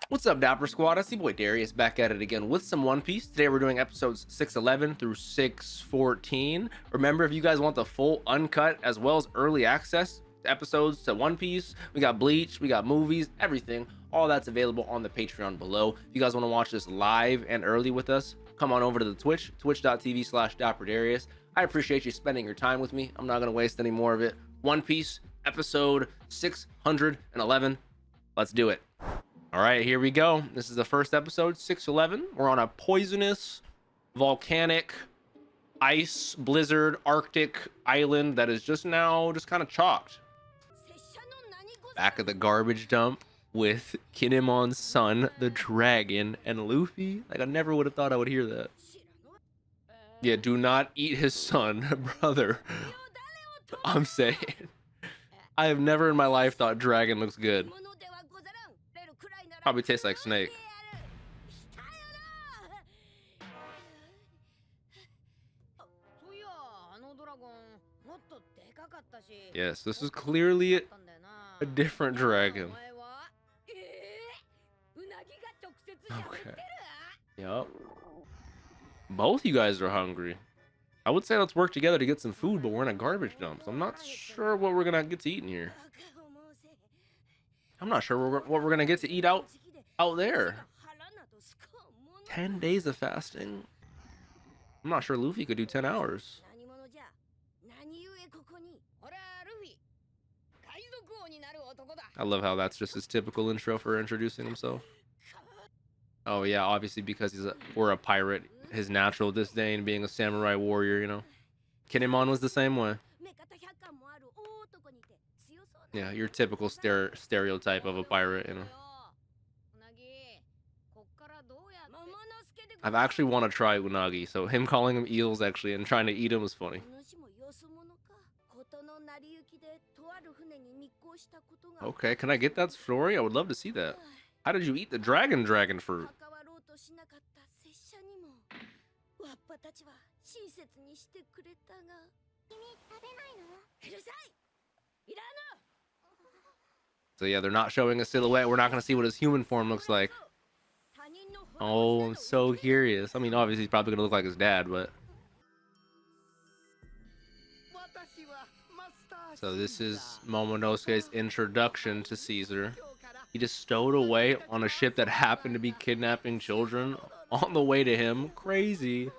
What's up, Dapper Squad? It's your boy Darius back at it again with some One Piece. Today we're doing episodes 611 through 614. Remember, if you guys want the full uncut as well as early access episodes to One Piece, we got Bleach, we got movies, everything. All that's available on the Patreon below. If you guys want to watch this live and early with us, come on over to the Twitch, twitch.tv/DapperDarius. I appreciate you spending your time with me. I'm not going to waste any more of it. One Piece, episode 611. Let's do it. All right, here we go. This is the first episode, 611. We're on a poisonous, volcanic, ice, blizzard, Arctic island that is just kind of chalked. Back at the garbage dump with Kinemon's son, the dragon, and Luffy. Like, I never would have thought I would hear that. Yeah, do not eat his son, brother. I'm saying. I have never in my life thought dragon looks good. Probably tastes like snake. Yes, this is clearly a different dragon. Okay. Yep. Both you guys are hungry. I would say let's work together to get some food, but we're in a garbage dump, so I'm not sure what we're gonna get to eat in here. I'm not sure what we're gonna get to eat out there. 10 days of fasting. I'm not sure Luffy could do 10 hours. I love how that's just his typical intro for introducing himself. Oh yeah, obviously because we're a pirate, his natural disdain being a samurai warrior, you know. Kinemon was the same way. Yeah, your typical stereotype of a pirate, you know. I've actually want to try unagi, so him calling them eels actually and trying to eat them is funny. Okay, can I get that story? I would love to see that. How did you eat the dragon fruit? So yeah, they're not showing a silhouette. We're not going to see what his human form looks like. Oh, I'm so curious. I mean, obviously he's probably going to look like his dad, but... So this is Momonosuke's introduction to Caesar. He just stowed away on a ship that happened to be kidnapping children on the way to him. Crazy.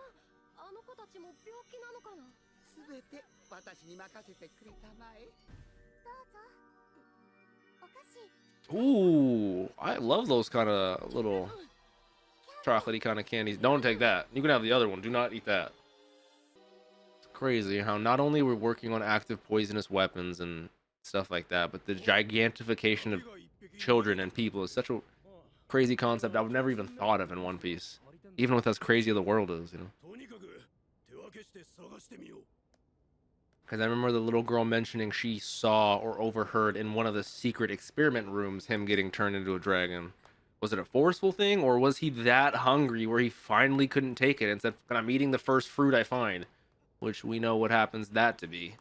Ooh, I love those kind of little chocolatey kind of candies. Don't take that. You can have the other one. Do not eat that. It's crazy how not only we're working on active poisonous weapons and stuff like that, but the gigantification of children and people is such a crazy concept I would never even thought of in One Piece, even with as crazy as the world is, you know. Because I remember the little girl mentioning she saw or overheard in one of the secret experiment rooms him getting turned into a dragon. Was it a forceful thing, or was he that hungry where he finally couldn't take it and said, I'm eating the first fruit I find? Which we know what happens that to be.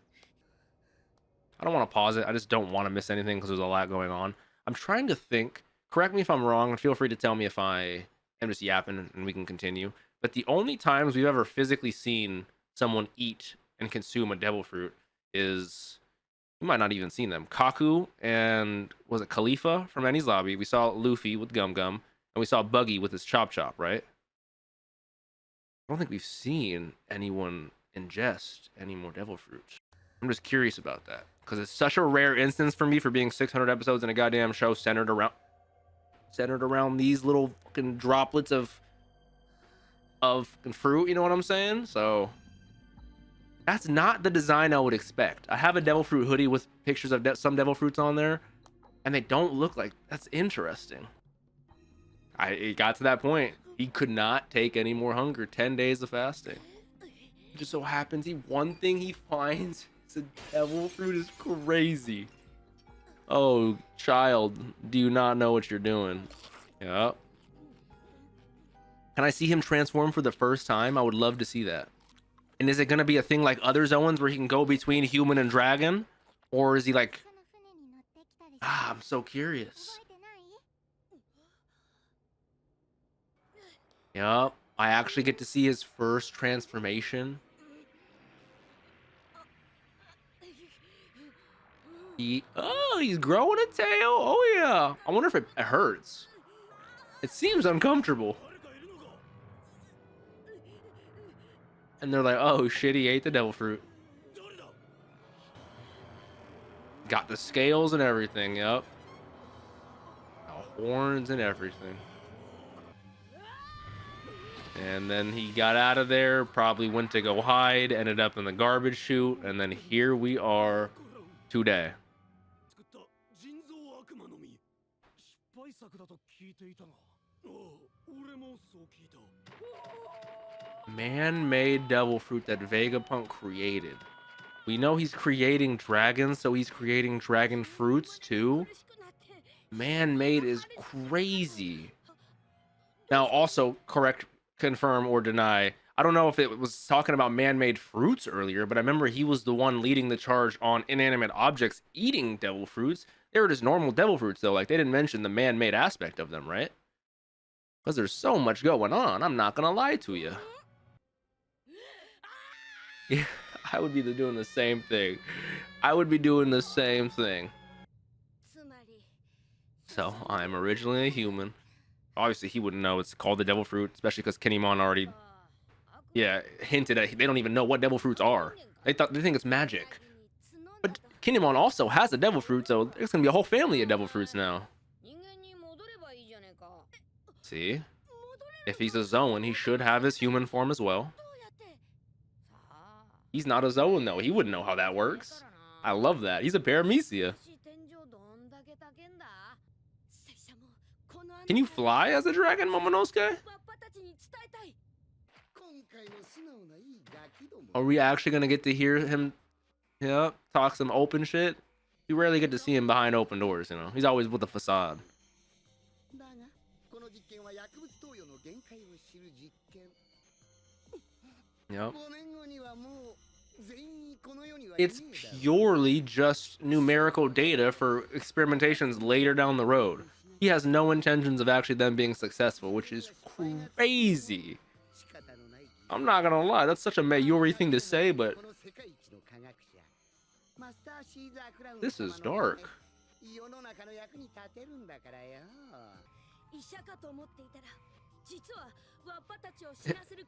I don't want to pause it. I just don't want to miss anything because there's a lot going on. I'm trying to think. Correct me if I'm wrong, and feel free to tell me if I am just yapping and we can continue. But the only times we've ever physically seen someone eat and consume a devil fruit is, you might not even seen them, Kaku and was it Khalifa from Enies Lobby. We saw Luffy with Gum Gum, and we saw Buggy with his Chop Chop, right? I don't think we've seen anyone ingest any more devil fruits. I'm just curious about that because it's such a rare instance for me for being 600 episodes in a goddamn show centered around these little fucking droplets of fruit, you know what I'm saying? So that's not the design I would expect. I have a devil fruit hoodie with pictures of some devil fruits on there, and they don't look like... That's interesting. It got to that point. He could not take any more hunger. 10 days of fasting. It just so happens one thing he finds is a devil fruit is crazy. Oh, child, do you not know what you're doing? Yep. Can I see him transform for the first time? I would love to see that. And is it going to be a thing like other Zoans where he can go between human and dragon? Or is he like... I'm so curious. Yup. I actually get to see his first transformation. He's growing a tail. Oh yeah. I wonder if it hurts. It seems uncomfortable. And they're like, oh shit, he ate the devil fruit. Got the scales and everything. Yep. The horns and everything. And then he got out of there, probably went to go hide, ended up in the garbage chute, and then here we are today. Man-made devil fruit that Vegapunk created. We know he's creating dragons, so he's creating dragon fruits too. Man-made is crazy. Now, also, correct, confirm, or deny. I don't know if it was talking about man-made fruits earlier, but I remember he was the one leading the charge on inanimate objects eating devil fruits. They were just normal devil fruits, though. Like, they didn't mention the man-made aspect of them, right? Because there's so much going on. I'm not going to lie to you. Yeah, I would be doing the same thing. I would be doing the same thing. So, I'm originally a human. Obviously, he wouldn't know it's called the devil fruit, especially because Kinemon already, hinted at they don't even know what devil fruits are. They think it's magic. But Kinemon also has a devil fruit, so there's gonna be a whole family of devil fruits now. See? If he's a Zoan, he should have his human form as well. He's not a Zoan, though. He wouldn't know how that works. I love that. He's a Paramecia. Can you fly as a dragon, Momonosuke? Are we actually gonna get to hear him, talk some open shit? You rarely get to see him behind open doors, you know. He's always with a facade. Yep. It's purely just numerical data for experimentations later down the road. He has no intentions of actually them being successful, which is crazy. I'm not gonna lie, that's such a Mayuri thing to say, but this is dark.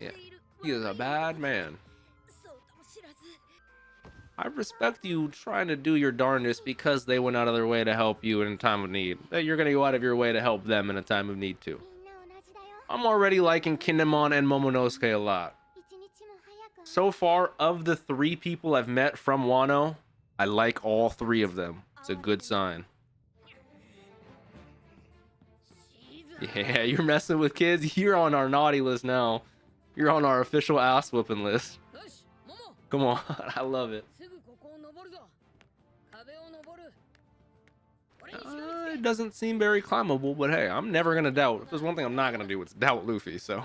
Yeah, he is a bad man. I respect you trying to do your darndest because they went out of their way to help you in a time of need. That you're gonna go out of your way to help them in a time of need too. I'm already liking Kinemon and Momonosuke a lot. So far, of the 3 people I've met from Wano, I like all 3 of them. It's a good sign. Yeah, you're messing with kids. You're on our naughty list now. You're on our official ass whooping list. Come on, I love it. It doesn't seem very climbable, but hey, I'm never gonna doubt. If there's one thing I'm not gonna do, it's doubt Luffy, so.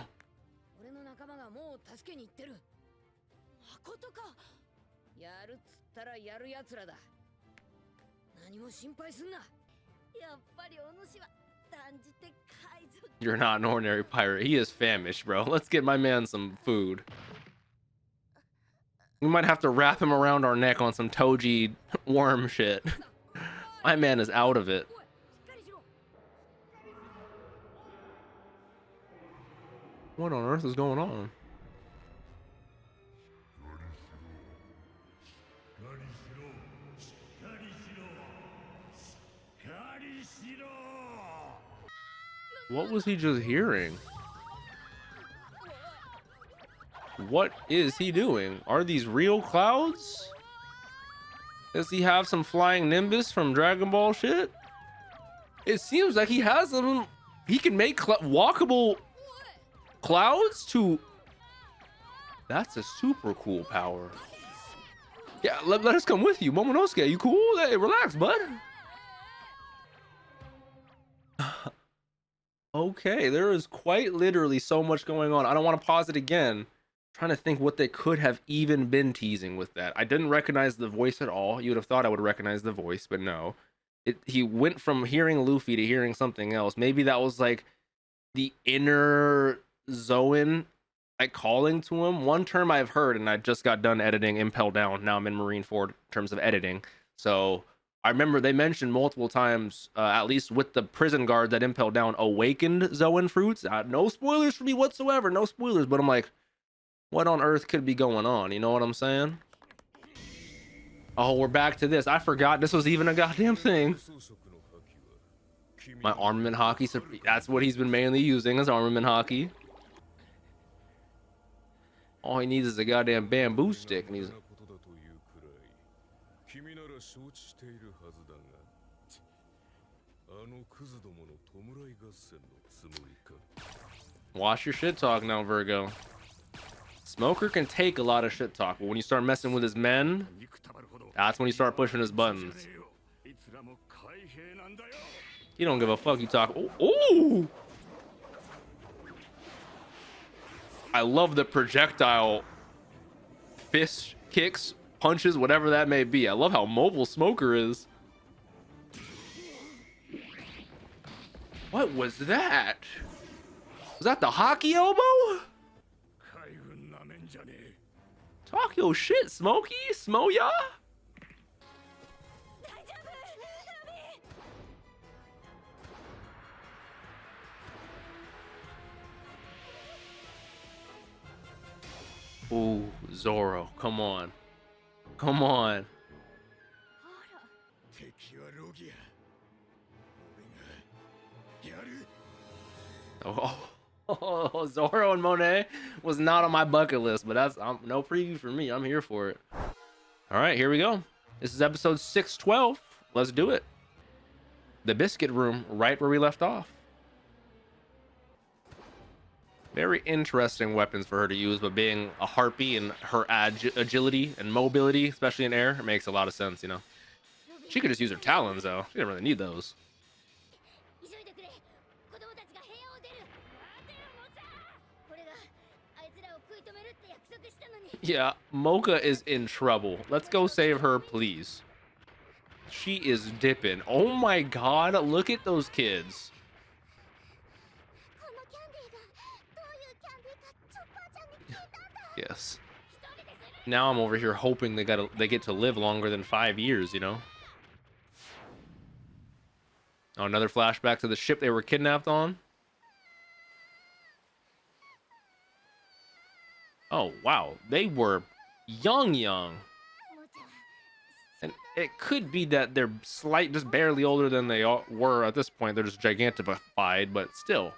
You're not an ordinary pirate. He is famished, bro. Let's get my man some food. We might have to wrap him around our neck on some Toji worm shit. My man is out of it. What on earth is going on? What was he just hearing? What is he doing? Are these real clouds? Does he have some flying Nimbus from Dragon Ball shit? It seems like he has them. He can make walkable clouds to... That's a super cool power. Yeah, let us come with you. Momonosuke, you cool? Hey, relax, bud. Okay, there is quite literally so much going on. I don't want to pause it again. Trying to think what they could have even been teasing with that. I didn't recognize the voice at all. You would have thought I would recognize the voice, but no. He went from hearing Luffy to hearing something else. Maybe that was like the inner Zoan like calling to him. One term I've heard, and I just got done editing Impel Down. Now I'm in Marineford in terms of editing. So I remember they mentioned multiple times, at least with the prison guard, that Impel Down awakened Zoan fruits. No spoilers for me whatsoever. No spoilers. But I'm like, what on earth could be going on? You know what I'm saying? Oh, we're back to this. I forgot this was even a goddamn thing. My armament hockey. That's what he's been mainly using, is armament hockey. All he needs is a goddamn bamboo stick, and he's... Watch your shit talk now, Virgo. Smoker can take a lot of shit talk, but when you start messing with his men, that's when you start pushing his buttons. You don't give a fuck. You talk. Oh! I love the projectile fist kicks, punches, whatever that may be. I love how mobile Smoker is. What was that? Was that the hockey elbow? Talk your shit, Smokey. Smoya. Ooh, Zoro, come on. Come on. Oh, Zoro and Monet was not on my bucket list, but that's no preview for me. I'm here for it. All right, here we go. This is episode 612. Let's do it. The biscuit room, right where we left off. Very interesting weapons for her to use, but being a harpy and her agility and mobility, especially in air, it makes a lot of sense, you know. She could just use her talons, though. She didn't really need those. Yeah, Mocha is in trouble. Let's go save her, please. She is dipping. Oh my god, look at those kids. Yes. Now I'm over here hoping they get to live longer than 5 years, you know. Oh, another flashback to the ship they were kidnapped on. Oh wow, they were young. And it could be that they're just barely older than they were at this point. They're just gigantified, but still,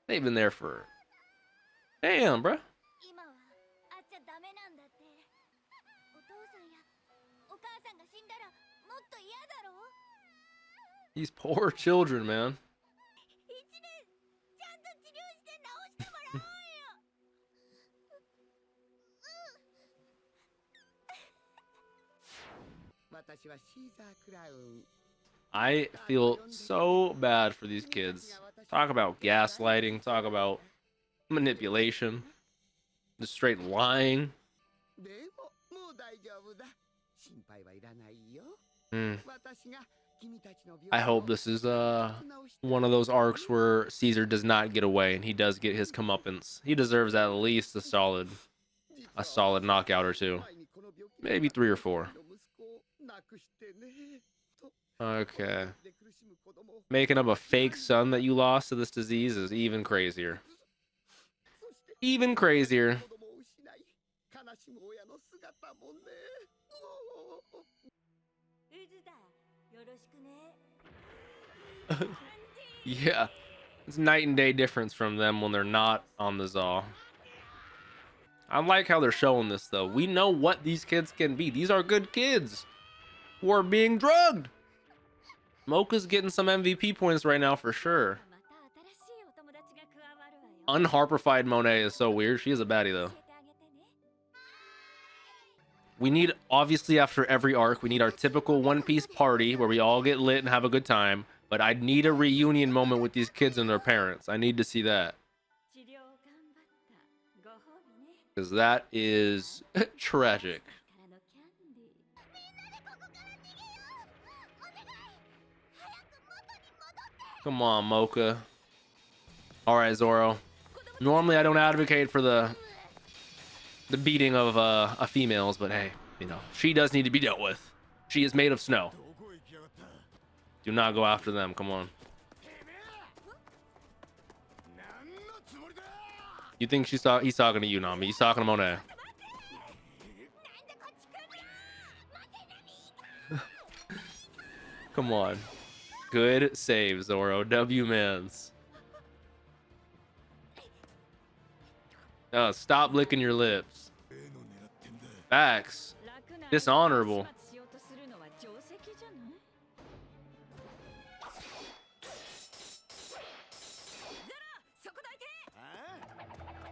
they've been there for... Damn, bruh. These poor children, man. I feel so bad for these kids. Talk about gaslighting, talk about manipulation, just straight lying. I hope this is one of those arcs where Caesar does not get away and he does get his comeuppance. He deserves at least a solid knockout or two, maybe 3 or 4. Okay, making up a fake son that you lost to this disease is even crazier. Yeah, it's night and day difference from them when they're not on the Zaw. I like how they're showing this, though. We know what these kids can be. These are good kids who are being drugged. Mocha's getting some MVP points right now for sure. Unharpified Monet is so weird. She is a baddie, though. We need, obviously, after every arc, we need our typical One Piece party where we all get lit and have a good time. But I need a reunion moment with these kids and their parents. I need to see that. Because that is tragic. Come on, Mocha. All right, Zoro. Normally, I don't advocate for the beating of females, but hey, you know, she does need to be dealt with. She is made of snow. Do not go after them. Come on. You think he's talking to you, Nami? He's talking to Monet. Come on. Good save, Zoro. W mans. Oh, stop licking your lips. Facts. Dishonorable.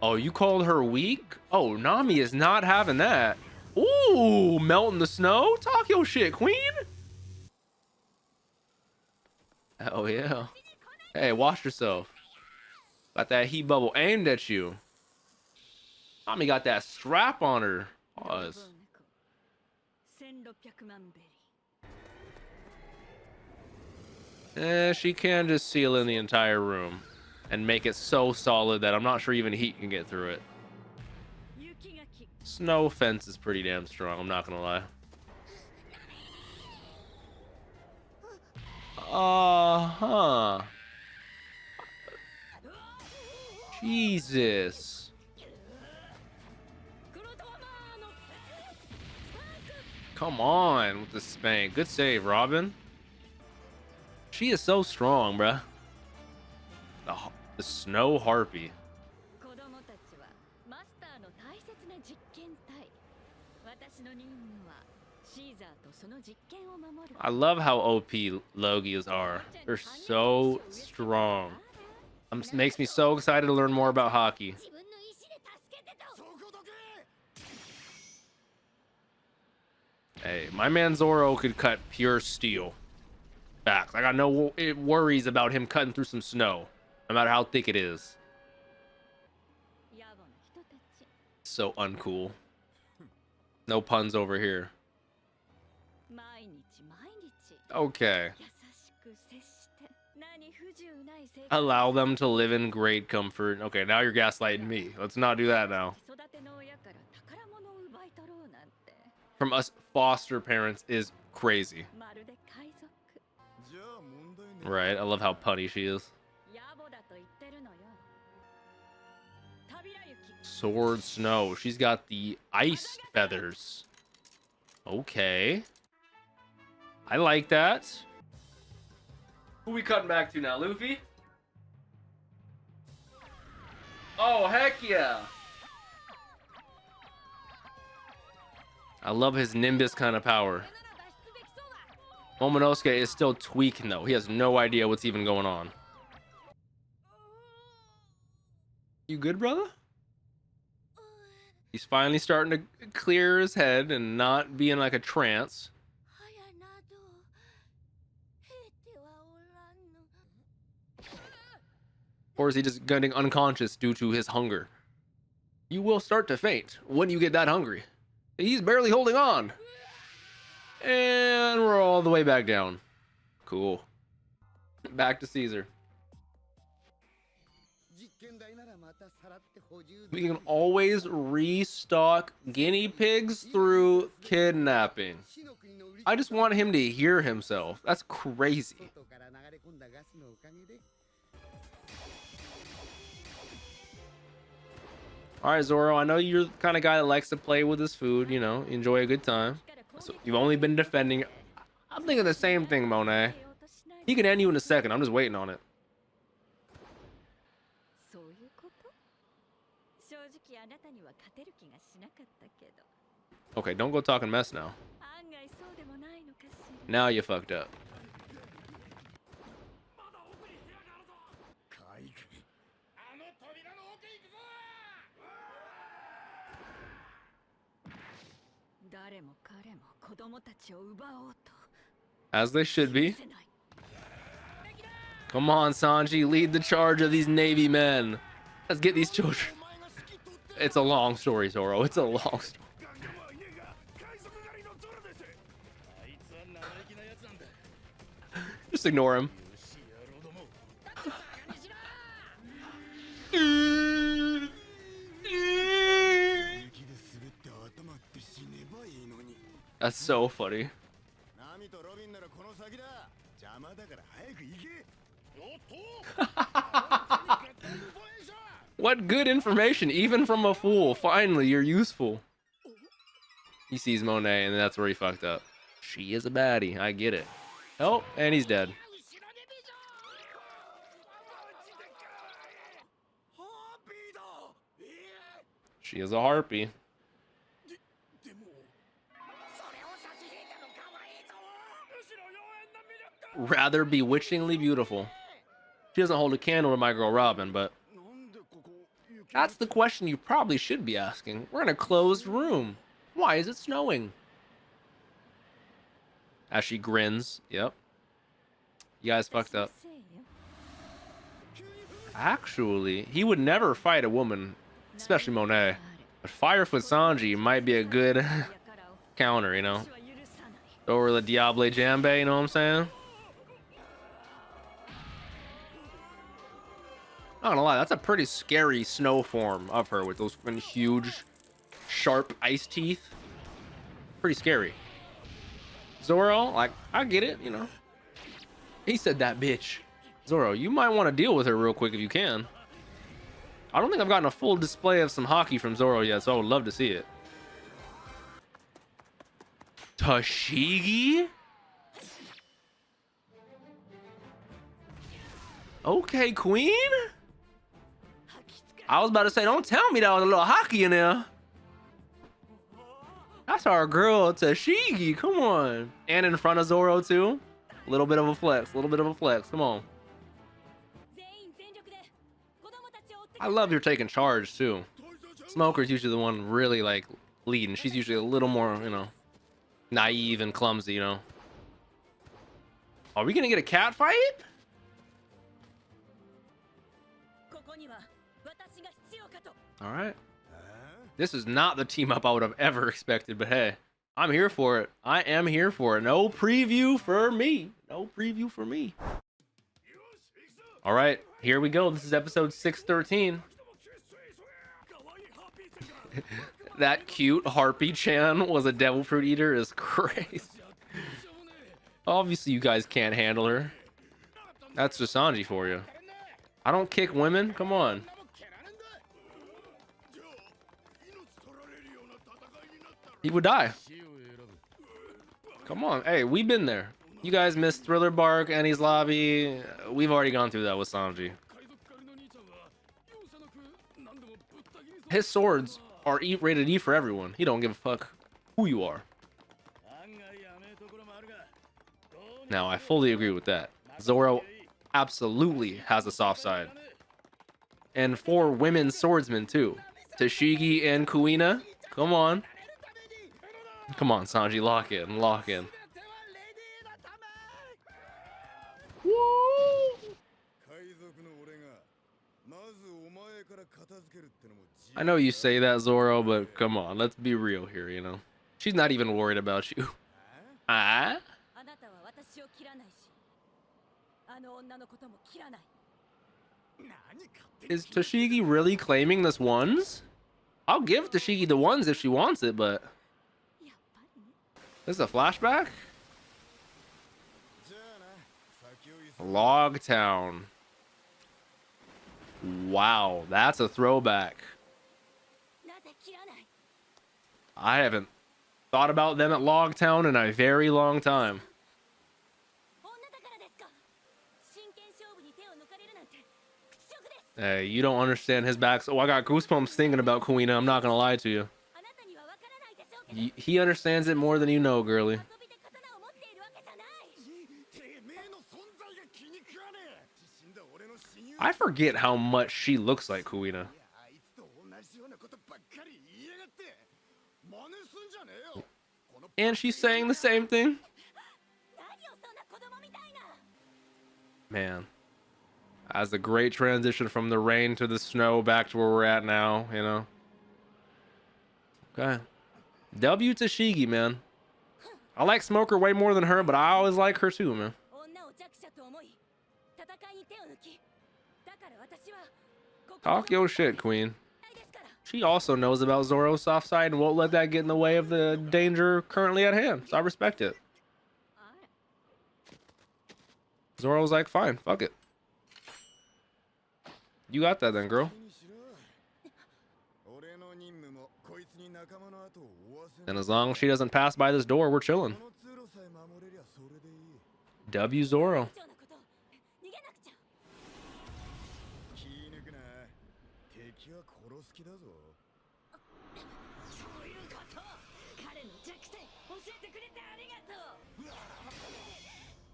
Oh, you called her weak? Oh, Nami is not having that. Ooh, melting the snow? Talk your shit, queen. Oh, yeah. Hey, watch yourself. Got that heat bubble aimed at you. Nami got that strap on her. Pause. She can just seal in the entire room and make it so solid that I'm not sure even heat can get through it. Snow fence is pretty damn strong, I'm not gonna lie. Jesus. Come on with the spank. Good save, Robin. She is so strong, bruh. The snow harpy. I love how OP Logias are. They're so strong. Makes me so excited to learn more about hockey. Hey, my man Zoro could cut pure steel. Facts. I got no worries about him cutting through some snow, no matter how thick it is. So uncool. No puns over here. Okay. Allow them to live in great comfort. Okay, now you're gaslighting me. Let's not do that now. From us foster parents is crazy. Right, I love how punny she is. Sword Snow. She's got the ice feathers. Okay. I like that. Who we cutting back to now, Luffy? Oh, heck yeah. I love his Nimbus kind of power. Momonosuke is still tweaking though. He has no idea what's even going on. You good, brother? He's finally starting to clear his head and not be in like a trance. Or is he just getting unconscious due to his hunger? You will start to faint when you get that hungry. He's barely holding on. And we're all the way back down. Cool. Back to Caesar. We can always restock guinea pigs through kidnapping. I just want him to hear himself. That's crazy. All right, Zoro, I know you're the kind of guy that likes to play with his food, you know, enjoy a good time. So you've only been defending. I'm thinking the same thing, Monet. He can end you in a second. I'm just waiting on it. Okay, don't go talking mess now. Now you fucked up. As they should be. Come on, Sanji, lead the charge of these Navy men. Let's get these children. It's a long story, Zoro. It's a long story. Just ignore him. That's so funny. What good information, even from a fool. Finally, you're useful. He sees Monet, and that's where he fucked up. She is a baddie. I get it. Oh, and he's dead. She is a harpy. Rather bewitchingly beautiful. She doesn't hold a candle to my girl Robin, but that's the question you probably should be asking. We're in a closed room. Why is it snowing? As she grins. Yep. You guys fucked up. Actually, he would never fight a woman, especially Monet. But Firefoot Sanji might be a good counter, you know? Over the Diable Jambe, you know what I'm saying? Not gonna lie, that's a pretty scary snow form of her with those huge, sharp ice teeth. Pretty scary. Zoro, like, I get it, you know. He said that bitch. Zoro, you might want to deal with her real quick if you can. I don't think I've gotten a full display of some hockey from Zoro yet, so I would love to see it. Tashigi? Okay, queen? I was about to say, don't tell me that was a little hockey in there. That's our girl, Tashigi. Come on. And in front of Zoro, too. A little bit of a flex. A little bit of a flex. Come on. I love you're taking charge, too. Smoker's usually the one really, like, leading. She's usually a little more, you know, naive and clumsy, you know. Are we going to get a cat fight? All right. This is not the team up I would have ever expected, but hey, I'm here for it. I am here for it. No preview for me. No preview for me. All right, here we go. This is episode 613. That cute Harpy Chan was a devil fruit eater is crazy. Obviously, you guys can't handle her. That's just Sanji for you. I don't kick women. Come on. He would die. Come on. Hey, we've been there. You guys missed Thriller Bark, Annie's Lobby. We've already gone through that with Sanji. His swords are rated E for everyone. He don't give a fuck who you are. Now, I fully agree with that. Zoro absolutely has a soft side. And for women swordsmen, too. Tashigi and Kuina. Come on. Come on, Sanji, lock in, lock in. Woo! I know you say that, Zoro, but come on, let's be real here, you know. She's not even worried about you. Ah? Is Tashigi really claiming this ones? I'll give Tashigi the ones if she wants it, but... This is a flashback? Log Town. Wow, that's a throwback. I haven't thought about them at Log Town in a very long time. Hey, you don't understand his back. Oh, I got goosebumps thinking about Kuina. I'm not gonna lie to you. He understands it more than you know, girly. I forget how much she looks like Kuina. And she's saying the same thing. Man. As a great transition from the rain to the snow back to where we're at now, you know. Okay. W Tashigi, man. I like Smoker way more than her, but I always like her too, man. Talk your shit, queen. She also knows about Zoro's soft side and won't let that get in the way of the danger currently at hand. So I respect it. Zoro's like, fine, fuck it. You got that then, girl. And as long as she doesn't pass by this door, we're chilling. W Zoro.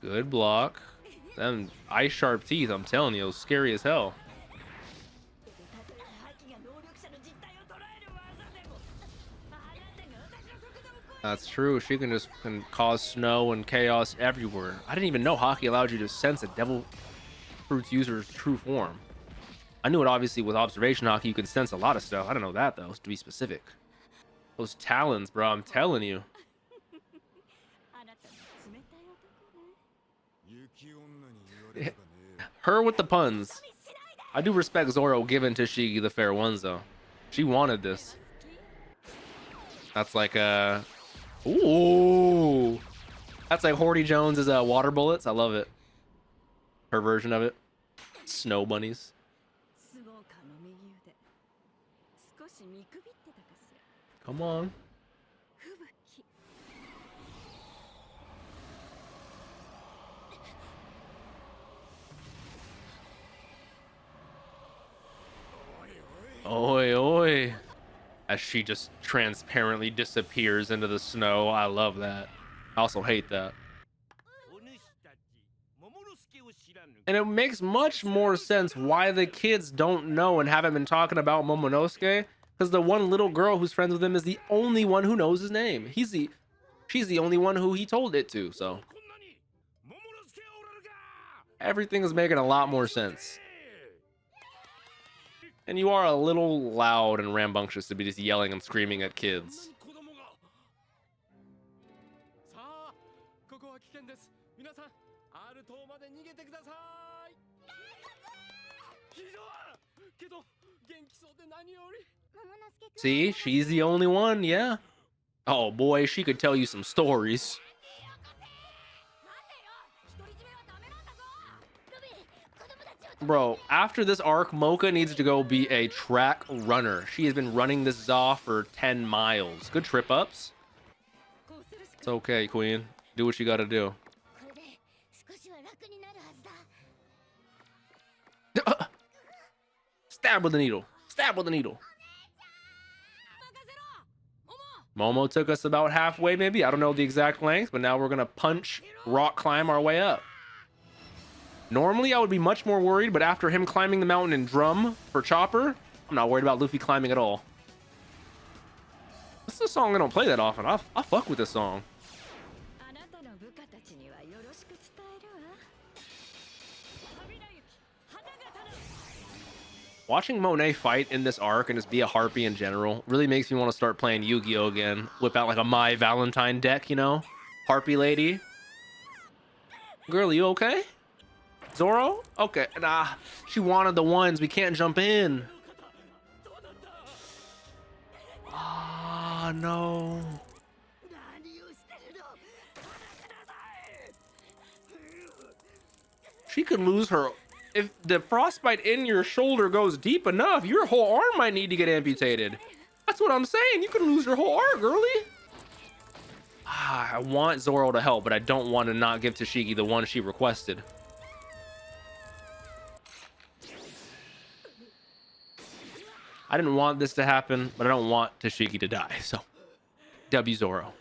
Good block. Them ice sharp teeth, I'm telling you, scary as hell. That's true. She can cause snow and chaos everywhere. I didn't even know hockey allowed you to sense a devil fruit's user's true form. I knew it obviously with observation hockey you can sense a lot of stuff. I don't know that though, to be specific. Those talons, bro, I'm telling you. Her with the puns. I do respect Zoro giving Tashigi the fair ones though. She wanted this. That's like ooh. That's like Horty Jones's water bullets. I love it. Her version of it. Snow bunnies. Come on. Oi, oi. As she just transparently disappears into the snow. I love that. I also hate that. And it makes much more sense why the kids don't know and haven't been talking about Momonosuke, because the one little girl who's friends with him is the only one who knows his name. She's the only one who he told it to, so everything is making a lot more sense. And you are a little loud and rambunctious to be just yelling and screaming at kids. See, she's the only one, yeah. Oh boy, she could tell you some stories. Bro, after this arc, Mocha needs to go be a track runner. She has been running this Zaw for 10 miles. Good trip ups. It's okay, queen. Do what you gotta do. Stab with the needle. Stab with the needle. Momo took us about halfway, maybe. I don't know the exact length, but now we're gonna punch, rock climb our way up. Normally, I would be much more worried, but after him climbing the mountain and drum for Chopper, I'm not worried about Luffy climbing at all. This is a song I don't play that often. I fuck with this song. Watching Monet fight in this arc and just be a harpy in general really makes me want to start playing Yu-Gi-Oh again. Whip out like a My Valentine deck, you know? Harpy lady. Girl, you okay? Zoro? Okay. Nah, she wanted the ones. We can't jump in. Ah, no. She could lose her. If the frostbite in your shoulder goes deep enough, your whole arm might need to get amputated. That's what I'm saying. You could lose your whole arm, girlie. Ah, I want Zoro to help, but I don't want to not give Tashigi the one she requested. I didn't want this to happen, but I don't want Tashigi to die, so W Zoro.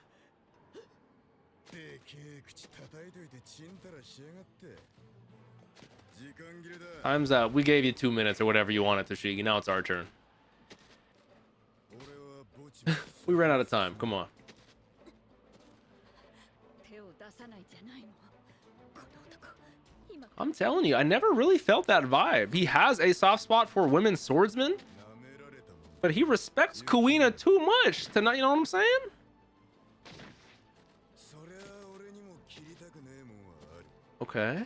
Time's up. We gave you 2 minutes or whatever you wanted, Tashigi. Now it's our turn. We ran out of time. Come on. I'm telling you, I never really felt that vibe. He has a soft spot for women swordsmen, but he respects Kuina too much to not, you know what I'm saying? Okay.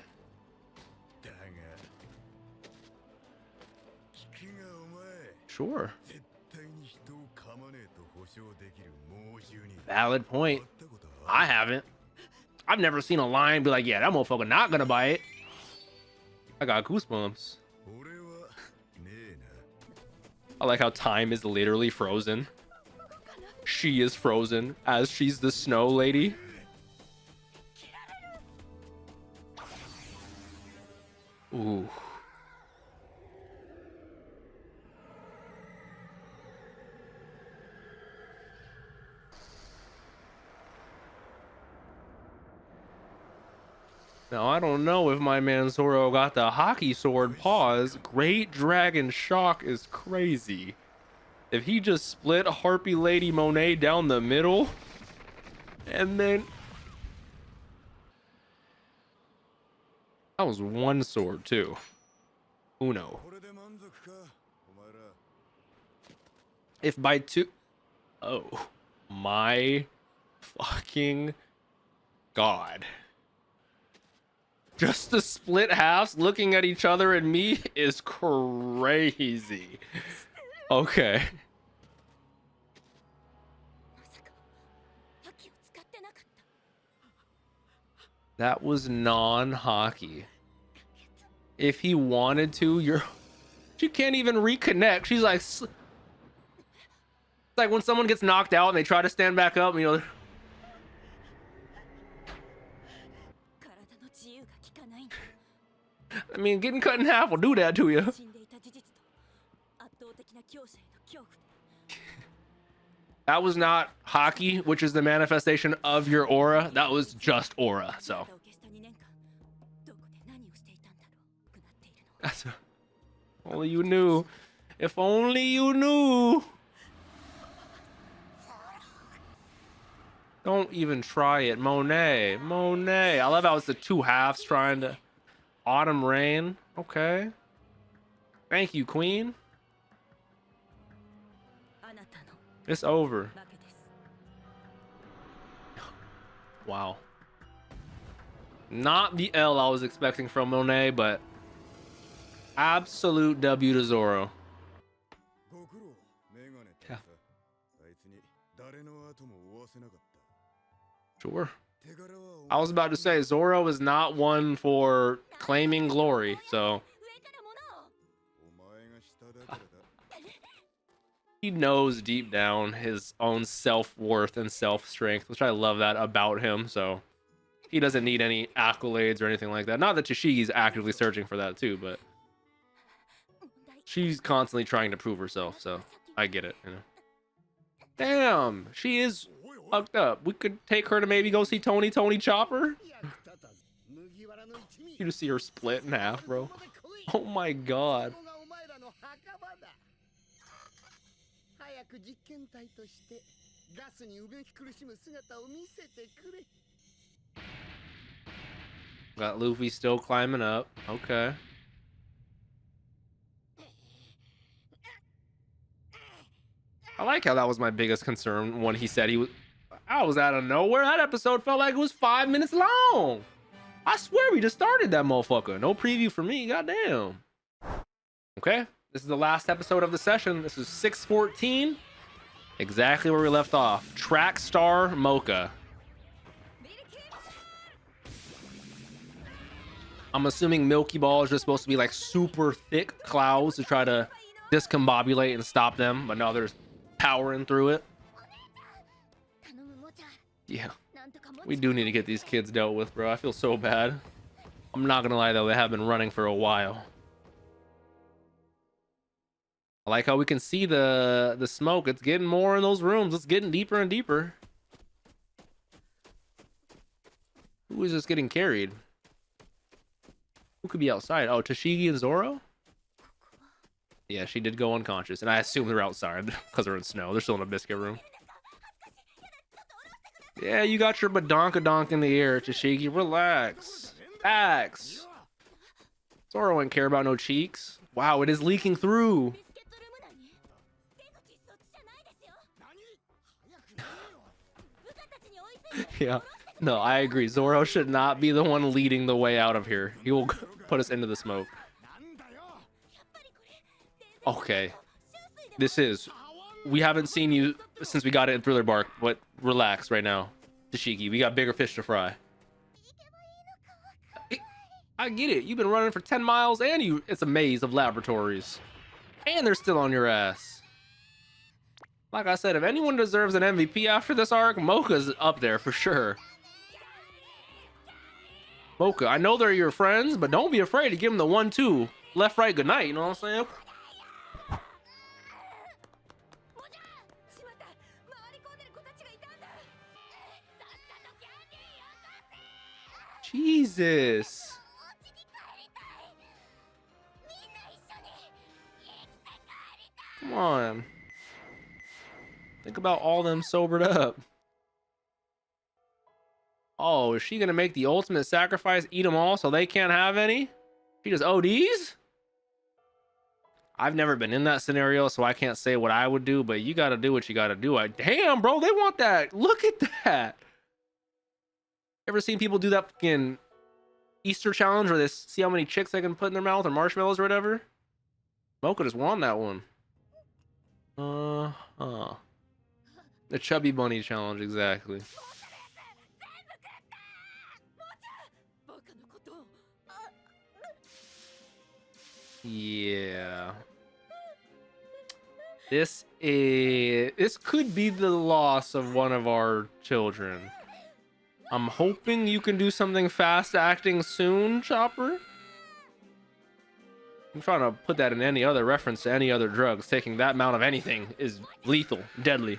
Sure. Valid point. I haven't. I've never seen a lion be like, yeah, that motherfucker not gonna bite. I got goosebumps. I like how time is literally frozen. She is frozen as she's the snow lady. Ooh. Now, I don't know if my man Zoro got the hockey sword pause. Great Dragon Shock is crazy. If he just split Harpy Lady Monet down the middle, and then... That was one sword, too. Uno. If by two... Oh. My fucking God. Just the split halves looking at each other and me is crazy. Okay. That was non-hockey. If he wanted to, she can't even reconnect. She's like, it's like when someone gets knocked out and they try to stand back up, you know. I mean, getting cut in half will do that to you. That was not hockey, which is the manifestation of your aura. That was just aura. So that's only you knew. If only you knew. Don't even try it. Monet. I love how it's the two halves trying to... Autumn Rain. Okay. Thank you, Queen. It's over. Wow. Not the L I was expecting from Monet, but absolute W to Zoro. Yeah. Sure. I was about to say Zoro is not one for claiming glory, so he knows deep down his own self-worth and self-strength, which I love that about him. So he doesn't need any accolades or anything like that. Not that Chishigi's actively searching for that too, but she's constantly trying to prove herself, so I get it, you know. Damn, she is fucked up. We could take her to maybe go see Tony Chopper. You just see her split in half, bro. Oh my God. Got Luffy still climbing up. Okay. I like how that was my biggest concern when he said he was... I was out of nowhere. That episode felt like it was 5 minutes long. I swear we just started that motherfucker. No preview for me. Goddamn. Okay. This is the last episode of the session. This is 6:14. Exactly where we left off. Track Star Mocha. I'm assuming Milky Ball is just supposed to be like super thick clouds to try to discombobulate and stop them. But no, there's powering through it. Yeah, we do need to get these kids dealt with, bro. I feel so bad. I'm not gonna lie though, they have been running for a while. I like how we can see the smoke. It's getting more in those rooms. It's getting deeper and deeper. Who is this getting carried? Who could be outside? Oh, Tashigi and Zoro? Yeah, she did go unconscious, and I assume they're outside because they're in snow. They're still in a biscuit room. Yeah, you got your badonkadonk in the air, Tashigi. Relax. Axe. Zoro wouldn't care about no cheeks. Wow, it is leaking through. Yeah. No, I agree. Zoro should not be the one leading the way out of here. He will put us into the smoke. Okay. This is We haven't seen you since we got it in Thriller Bark, but relax right now, Tashiki. We got bigger fish to fry. I get it. You've been running for 10 miles and it's a maze of laboratories. And they're still on your ass. Like I said, if anyone deserves an MVP after this arc, Mocha's up there for sure. Mocha, I know they're your friends, but don't be afraid to give them the 1-2. Left, right, good night, you know what I'm saying? Jesus. Come on. Think about all them sobered up. Oh, is she gonna make the ultimate sacrifice, eat them all so they can't have any? She just ODs? I've never been in that scenario, so I can't say what I would do, but you gotta do what you gotta do. Damn, bro, they want that. Look at that. Ever seen people do that fucking Easter challenge where they see how many chicks they can put in their mouth or marshmallows or whatever? Mocha just won that one. The chubby bunny challenge, exactly. Yeah. This could be the loss of one of our children. I'm hoping you can do something fast acting soon, Chopper. I'm trying to put that in any other reference to any other drugs. Taking that amount of anything is lethal, deadly.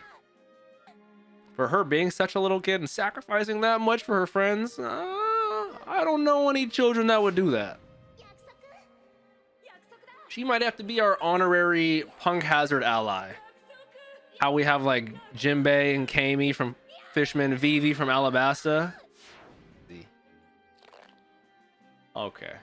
For her being such a little kid and sacrificing that much for her friends, I don't know any children that would do that. She might have to be our honorary punk hazard ally. How we have like Jinbei and Kami from Fishman, Vivi from Alabasta. Okay.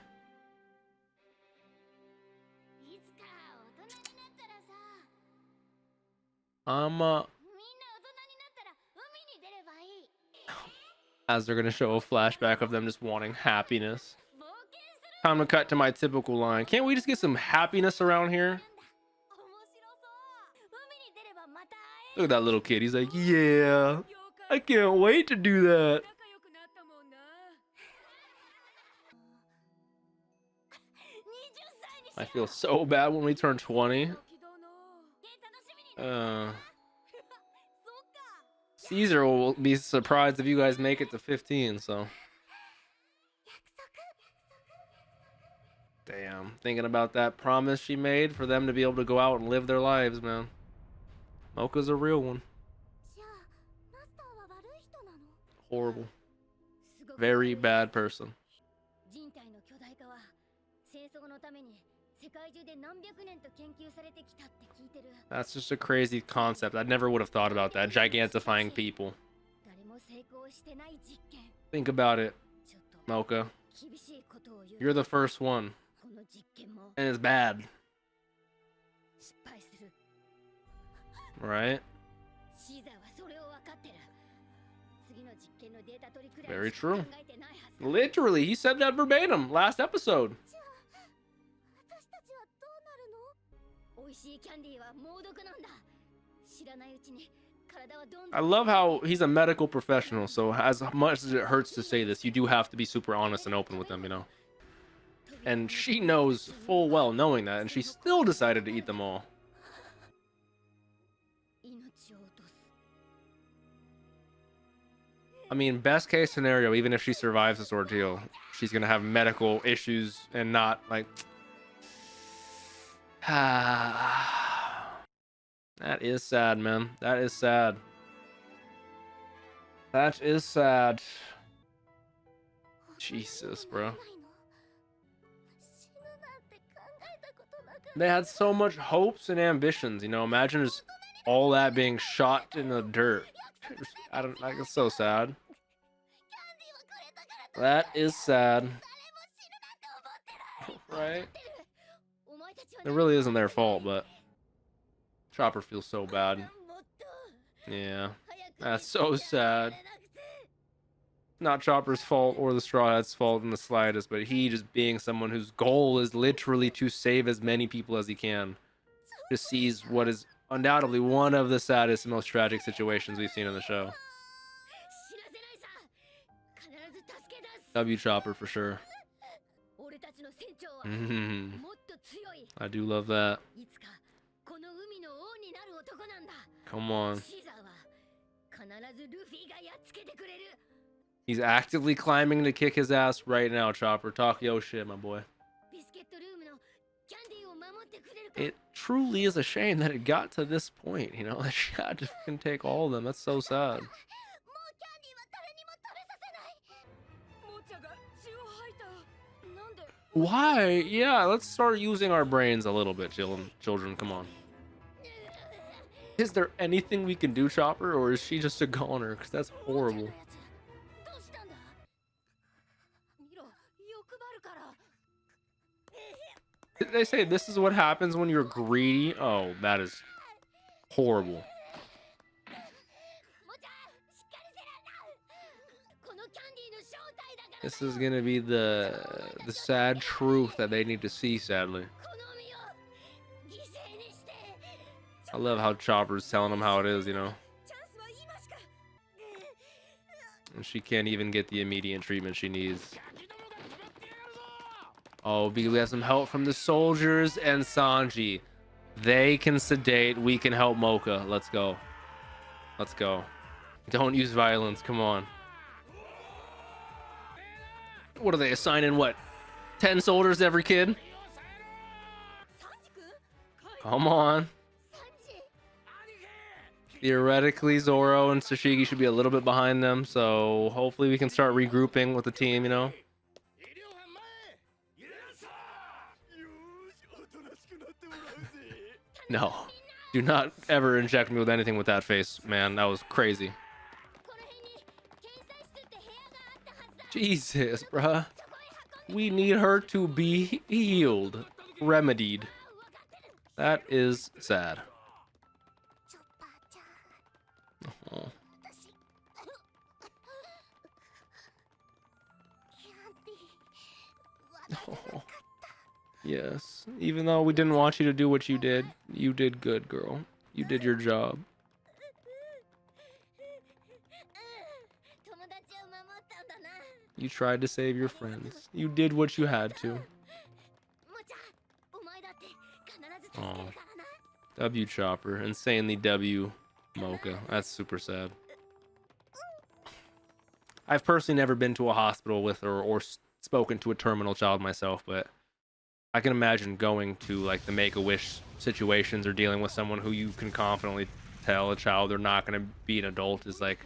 As they're gonna show a flashback of them just wanting happiness. Time to cut to my typical line. Can't we just get some happiness around here? Look at that little kid. He's like, yeah, I can't wait to do that. I feel so bad when we turn 20. Caesar will be surprised if you guys make it to 15, so. Damn, thinking about that promise she made for them to be able to go out and live their lives, man. Mocha's a real one. Horrible. Very bad person. That's just a crazy concept. I never would have thought about that. Gigantifying people. Think about it, Mocha. You're the first one. And it's bad. Right? Very true. Literally, he said that verbatim last episode. I love how he's a medical professional, so as much as it hurts to say this, you do have to be super honest and open with them, you know? And she knows full well knowing that, and she still decided to eat them all. I mean, best case scenario, even if she survives this ordeal, she's gonna have medical issues and not like... That is sad, man. That is sad. That is sad. Jesus, bro. They had so much hopes and ambitions, you know. Imagine just all that being shot in the dirt. I don't like, it's so sad. That is sad. Right? It really isn't their fault, but Chopper feels so bad. Yeah. That's so sad. Not Chopper's fault or the Straw Hat's fault in the slightest, but he just being someone whose goal is literally to save as many people as he can, just sees what is Undoubtedly one of the saddest and most tragic situations we've seen in the show. W Chopper for sure. I do love that. Come on. He's actively climbing to kick his ass right now, Chopper. Talk yo shit, my boy. It truly is a shame that it got to this point, you know? That she had to fucking take all of them. That's so sad. Why? Yeah, let's start using our brains a little bit, children. Come on. Is there anything we can do, Chopper, or is she just a goner? Because that's horrible. Did they say this is what happens when you're greedy? Oh, that is horrible. This is gonna be the sad truth that they need to see, sadly. I love how Chopper's telling them how it is, you know. And she can't even get the immediate treatment she needs. Oh, we have some help from the soldiers and Sanji. They can sedate. We can help Mocha. Let's go. Let's go. Don't use violence. Come on. What are they assigning? What? 10 soldiers to every kid? Come on. Theoretically, Zoro and Sashigi should be a little bit behind them. So hopefully we can start regrouping with the team, you know? No, do not ever inject me with anything with that face, man. That was crazy. Jesus, bruh. We need her to be healed, remedied. That is sad. Oh. Oh. Yes, even though we didn't want you to do what you did good, girl. You did your job. You tried to save your friends. You did what you had to. Oh. W Chopper. Insanely W Mocha. That's super sad. I've personally never been to a hospital with her or spoken to a terminal child myself, but I can imagine going to like the Make-A-Wish situations or dealing with someone who you can confidently tell a child they're not going to be an adult is like,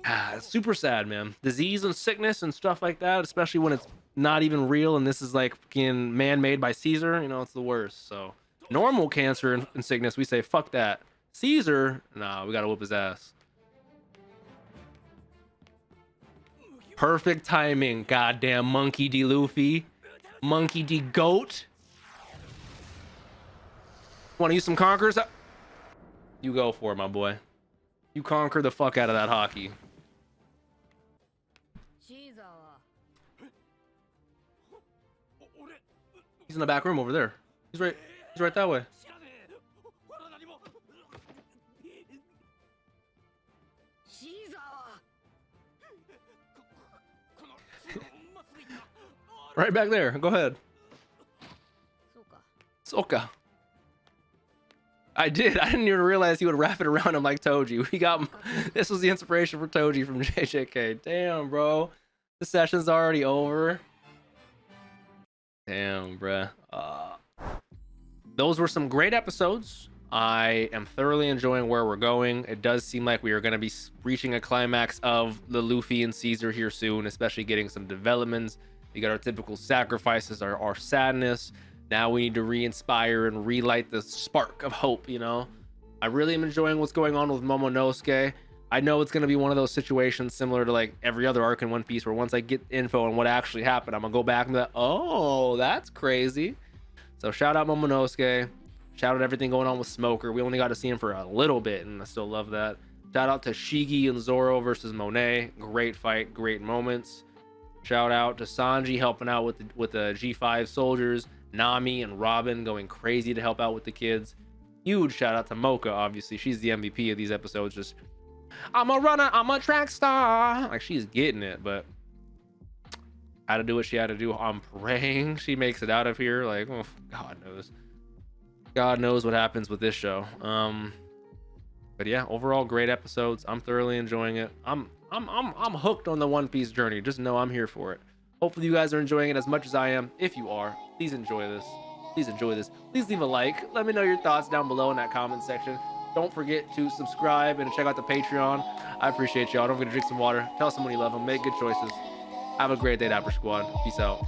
it's super sad, man. Disease and sickness and stuff like that, especially when it's not even real and this is like fucking man-made by Caesar, you know, it's the worst. So normal cancer and sickness, we say fuck that. Caesar, nah, we gotta whoop his ass. Perfect timing, goddamn Monkey D. Luffy. Monkey D. Goat. Want to use some conquers? You go for it, my boy. You conquer the fuck out of that hockey. He's in the back room over there. He's right that way. Right back there. Go ahead. Soka. I didn't even realize he would wrap it around him like Toji. We got this was the inspiration for Toji from JJK. Damn, bro. The session's already over. Damn, bruh. Those were some great episodes. I am thoroughly enjoying where we're going. It does seem like we are going to be reaching a climax of the Luffy and Caesar here soon, especially getting some developments. We got our typical sacrifices, our sadness. Now we need to re-inspire and relight the spark of hope, you know? I really am enjoying what's going on with Momonosuke. I know it's going to be one of those situations similar to like every other arc in One Piece where once I get info on what actually happened, I'm going to go back and be like, oh, that's crazy. So shout out Momonosuke. Shout out everything going on with Smoker. We only got to see him for a little bit, and I still love that. Shout out to Shigi and Zoro versus Monet. Great fight, great moments. Shout out to Sanji helping out with the G5 soldiers. Nami and Robin going crazy to help out with the kids. Huge shout out to Mocha. Obviously, she's the MVP of these episodes. Just, I'm a runner, I'm a track star. Like, she's getting it, but had to do what she had to do. I'm praying she makes it out of here. Like, oh, God knows what happens with this show. But yeah, overall great episodes. I'm thoroughly enjoying it. I'm hooked on the One Piece journey. Just know I'm here for it. Hopefully you guys are enjoying it as much as I am. If you are, please enjoy this. Please leave a like. Let me know your thoughts down below in that comment section. Don't forget to subscribe and check out the Patreon. I appreciate y'all. Don't forget to drink some water. Tell someone you love them. Make good choices. Have a great day, Dapper Squad. Peace out.